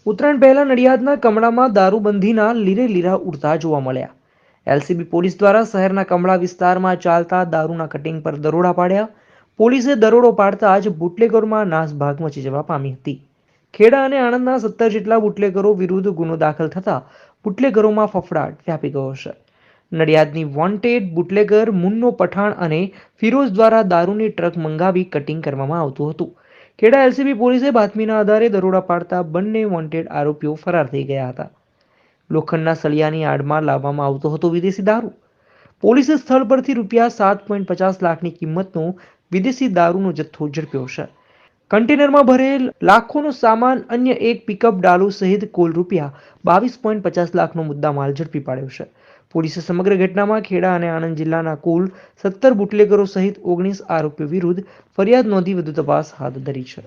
ઉત્તરાયણ પહેલા નડિયાદના કમળામાં દારૂબંધીના લીરેલીરા ઉડતા જોવા મળ્યા. એલસીબી પોલીસ દ્વારા શહેરના કમળા વિસ્તારમાં ચાલતા દારૂના કટિંગ પર દરોડા પાડ્યા. પોલીસે દરોડો પાડતા જ બુટલેગરોમાં નાસભાગ મચી જવા પામી હતી. ખેડા અને આણંદના 17 જેટલા બુટલેગરો વિરુદ્ધ ગુનો દાખલ થતા બુટલેગરોમાં ફફડાટ વ્યાપી ગયો છે. નડિયાદની વોન્ટેડ બુટલેગર મુન્નો પઠાણ અને ફિરોઝ દ્વારા દારૂની ટ્રક મંગાવી કટિંગ કરવામાં આવતું હતું. ખેડા એલસીબી પોલીસે બાતમીના આધારે દરોડા પાડતા બંને વોન્ટેડ આરોપીઓ ફરાર થઈ ગયા હતા. લોખંડના સળિયાની આડમાં લાવવામાં આવતો હતો વિદેશી દારૂ. પોલીસે સ્થળ પરથી રૂપિયા 7.50 લાખની કિંમતનો વિદેશી દારૂનો જથ્થો ઝડપ્યો છે. કન્ટેનરમાં ભરેલ લાખોનો સામાન, અન્ય એક પિકઅપ ડાલો સહિત કુલ રૂપિયા 22.50 લાખનો મુદ્દામાલ ઝડપી પાડ્યો છે. પોલીસે સમગ્ર ઘટનામાં ખેડા અને આણંદ જિલ્લાના કુલ 17 બુટલેગરો સહિત 19 આરોપીઓ વિરુદ્ધ ફરિયાદ નોંધી વધુ તપાસ હાથ ધરી છે.